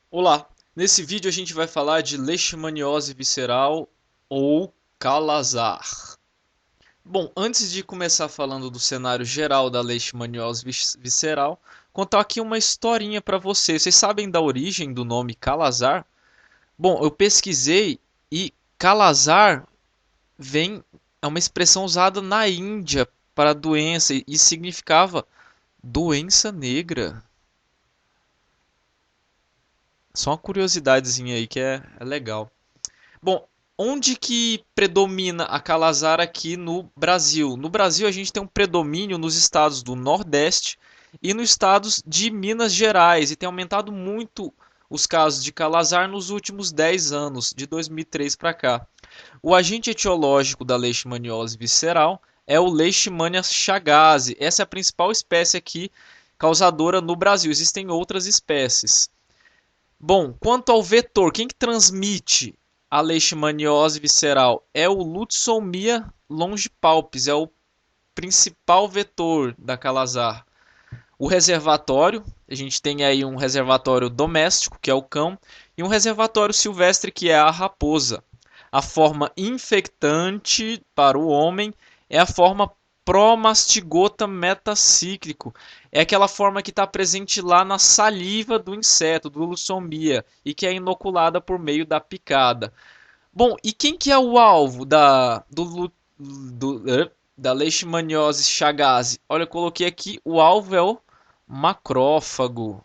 Olá, nesse vídeo a gente vai falar de leishmaniose visceral ou Kala-Azar. Bom, antes de começar falando do cenário geral da leishmaniose visceral, contar aqui uma historinha para vocês. Vocês sabem da origem do nome Kala-Azar? Bom, eu pesquisei e Kala-Azar é uma expressão usada na Índia para a doença e significava doença negra. Só uma curiosidadezinha aí que é legal. Bom, onde que predomina a calazar aqui no Brasil? No Brasil a gente tem um predomínio nos estados do Nordeste e nos estados de Minas Gerais e tem aumentado muito os casos de calazar nos últimos 10 anos, de 2003 para cá. O agente etiológico da leishmaniose visceral é o Leishmania chagas. Essa é a principal espécie aqui causadora no Brasil. Existem outras espécies. Bom, quanto ao vetor, quem que transmite a leishmaniose visceral? É o Lutzomia longipalpis, é o principal vetor da calazar. O reservatório, a gente tem aí um reservatório doméstico, que é o cão, e um reservatório silvestre, que é a raposa. A forma infectante para o homem é a forma promastigota metacíclico. É aquela forma que está presente lá na saliva do inseto, do Lutzomia, e que é inoculada por meio da picada. Bom, e quem que é o alvo da Leishmaniose chagas? Olha, eu coloquei aqui, o alvo é o macrófago.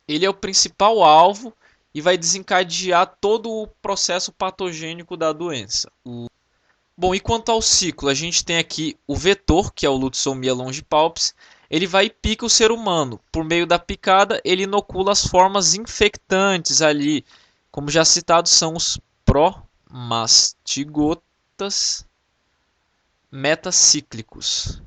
Ele é o principal alvo e vai desencadear todo o processo patogênico da doença. Bom, e quanto ao ciclo, a gente tem aqui o vetor, que é o Lutzomia longipalpis, ele vai e pica o ser humano. Por meio da picada, ele inocula as formas infectantes ali, como já citado, são os promastigotas metacíclicos.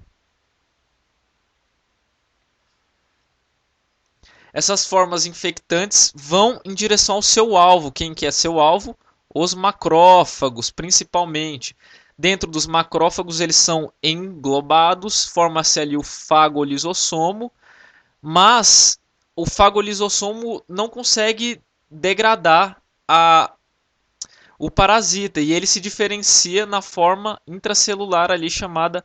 Essas formas infectantes vão em direção ao seu alvo. Quem que é seu alvo? Os macrófagos, principalmente. Dentro dos macrófagos, eles são englobados, forma-se ali o fagolisossomo, mas o fagolisossomo não consegue degradar o parasita e ele se diferencia na forma intracelular ali chamada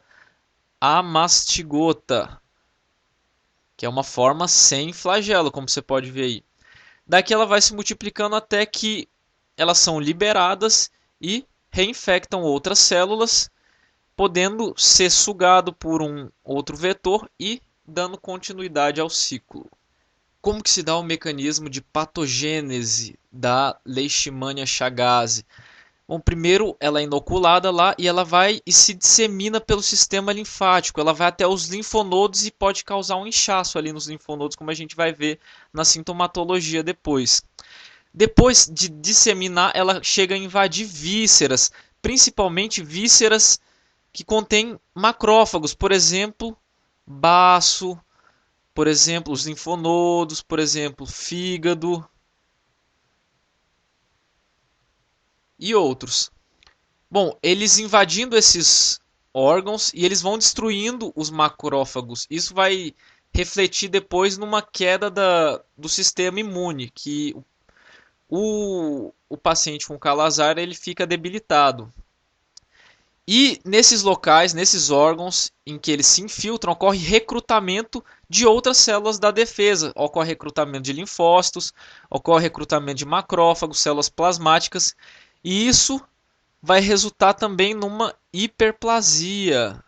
amastigota, que é uma forma sem flagelo, como você pode ver aí. Daqui ela vai se multiplicando até que elas são liberadas e reinfectam outras células, podendo ser sugado por um outro vetor e dando continuidade ao ciclo. Como que se dá o mecanismo de patogênese da Leishmania chagas? Bom, primeiro ela é inoculada lá e ela vai e se dissemina pelo sistema linfático. Ela vai até os linfonodos e pode causar um inchaço ali nos linfonodos, como a gente vai ver na sintomatologia depois. Depois de disseminar, ela chega a invadir vísceras, principalmente vísceras que contêm macrófagos, por exemplo, baço, por exemplo, os linfonodos, por exemplo, fígado e outros. Bom, eles invadindo esses órgãos e eles vão destruindo os macrófagos. Isso vai refletir depois numa queda do sistema imune, que o paciente com calazar ele fica debilitado. E nesses locais, nesses órgãos em que eles se infiltram, ocorre recrutamento de outras células da defesa. Ocorre recrutamento de linfócitos, ocorre recrutamento de macrófagos, células plasmáticas, e isso vai resultar também numa hiperplasia,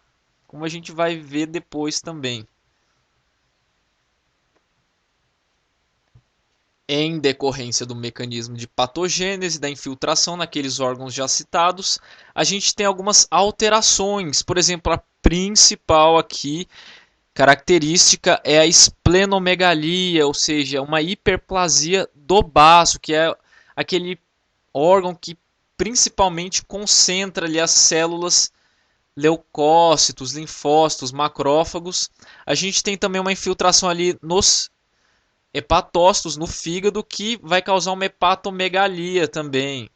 como a gente vai ver depois também. Em decorrência do mecanismo de patogênese, da infiltração naqueles órgãos já citados, a gente tem algumas alterações. Por exemplo, a principal aqui característica é a esplenomegalia, ou seja, uma hiperplasia do baço, que é aquele órgão que principalmente concentra ali as células leucócitos, linfócitos, macrófagos. A gente tem também uma infiltração ali nos hepatócitos, no fígado, que vai causar uma hepatomegalia também.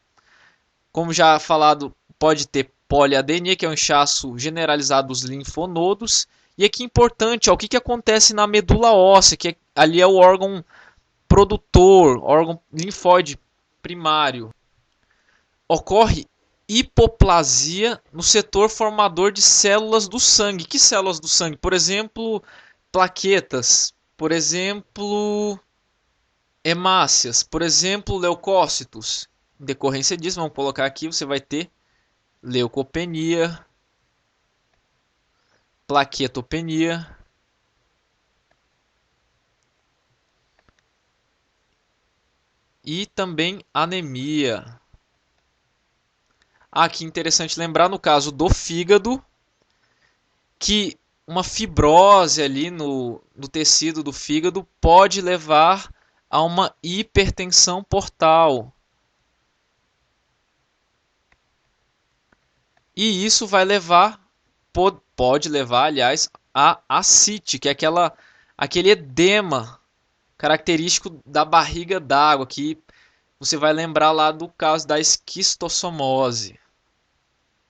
Como já falado, pode ter poliadenia, que é um inchaço generalizado dos linfonodos. E aqui importante, ó, o que acontece na medula óssea, que ali é o órgão produtor, órgão linfóide primário. Ocorre hipoplasia no setor formador de células do sangue. Que células do sangue? Por exemplo, plaquetas. Por exemplo, hemácias. Por exemplo, leucócitos. Em decorrência disso, vamos colocar aqui, você vai ter leucopenia, plaquetopenia e também anemia. Ah, que interessante lembrar no caso do fígado que uma fibrose ali no tecido do fígado pode levar a uma hipertensão portal. E isso vai levar, pode levar, aliás, a ascite, que é aquele edema característico da barriga d'água, que você vai lembrar lá do caso da esquistossomose.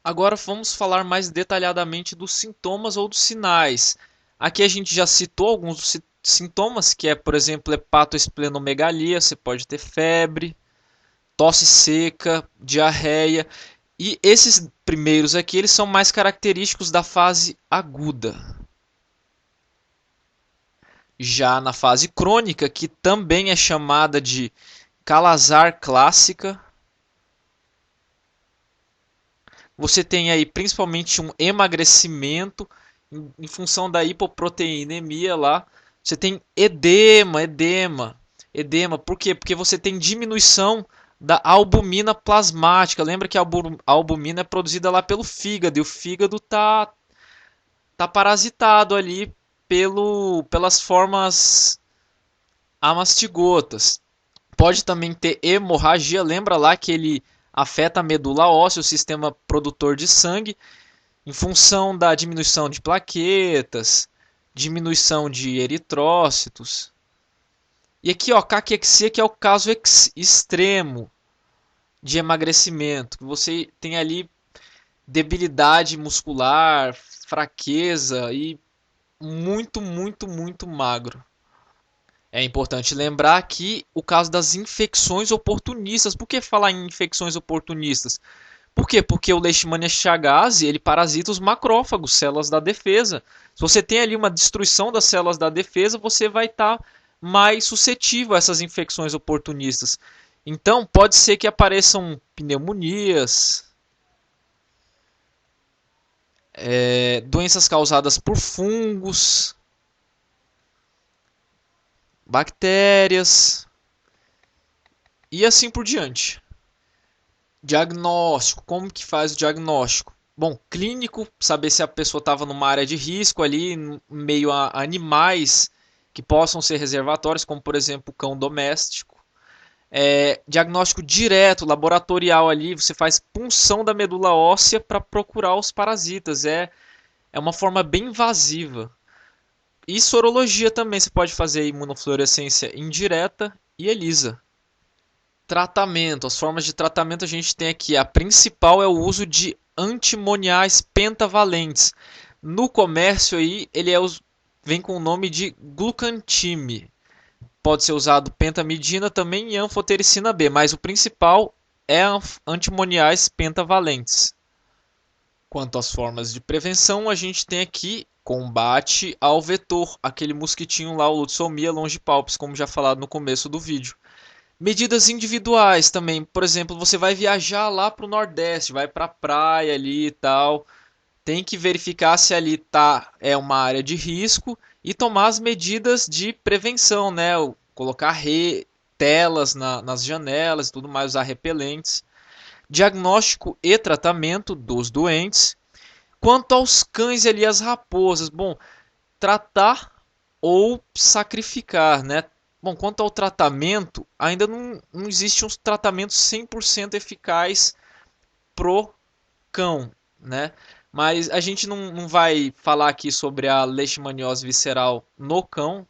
Agora vamos falar mais detalhadamente dos sintomas ou dos sinais. Aqui a gente já citou alguns dos sintomas, que é, por exemplo, hepatoesplenomegalia, você pode ter febre, tosse seca, diarreia. E esses primeiros aqui, eles são mais característicos da fase aguda. Já na fase crônica, que também é chamada de Calazar clássica, você tem aí principalmente um emagrecimento em função da hipoproteinemia lá. Você tem edema. Por quê? Porque você tem diminuição da albumina plasmática. Lembra que a albumina é produzida lá pelo fígado e o fígado tá parasitado ali pelas formas amastigotas. Pode também ter hemorragia. Lembra lá que ele afeta a medula óssea, o sistema produtor de sangue, em função da diminuição de plaquetas, diminuição de eritrócitos. E aqui, ó, caquexia, que é o caso extremo de emagrecimento, que você tem ali debilidade muscular, fraqueza e muito magro. É importante lembrar aqui o caso das infecções oportunistas. Por que falar em infecções oportunistas? Por quê? Porque o Leishmania chagas, ele parasita os macrófagos, células da defesa. Se você tem ali uma destruição das células da defesa, você vai estar mais suscetível a essas infecções oportunistas. Então, pode ser que apareçam pneumonias, doenças causadas por fungos, bactérias e assim por diante. Diagnóstico, como que faz o diagnóstico? Bom, clínico, saber se a pessoa estava numa área de risco ali, em meio a animais que possam ser reservatórios, como por exemplo o cão doméstico. Diagnóstico direto, laboratorial ali, você faz punção da medula óssea para procurar os parasitas. É uma forma bem invasiva. E sorologia também, você pode fazer imunofluorescência indireta e ELISA. Tratamento, as formas de tratamento a gente tem aqui. A principal é o uso de antimoniais pentavalentes. No comércio aí, vem com o nome de glucantime. Pode ser usado pentamidina também e anfotericina B, mas o principal é antimoniais pentavalentes. Quanto às formas de prevenção, a gente tem aqui combate ao vetor, aquele mosquitinho lá, o Lutsomia longipalpis, como já falado no começo do vídeo. Medidas individuais também, por exemplo, você vai viajar lá para o Nordeste, vai para a praia ali e tal, tem que verificar se ali é uma área de risco e tomar as medidas de prevenção, né? Colocar telas nas janelas e tudo mais, usar repelentes. Diagnóstico e tratamento dos doentes. Quanto aos cães ali, as raposas, bom, tratar ou sacrificar, né? Bom, quanto ao tratamento, ainda não existe um tratamento 100% eficaz pro cão, né? Mas a gente não vai falar aqui sobre a leishmaniose visceral no cão.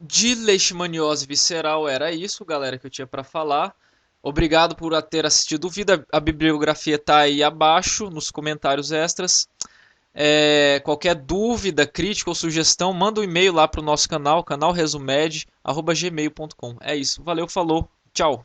De leishmaniose visceral era isso, galera, que eu tinha para falar. Obrigado por ter assistido o vídeo. A bibliografia está aí abaixo, nos comentários extras. Qualquer dúvida, crítica ou sugestão, manda um e-mail lá pro nosso canal, canalresumed@gmail.com. É isso. Valeu, falou. Tchau.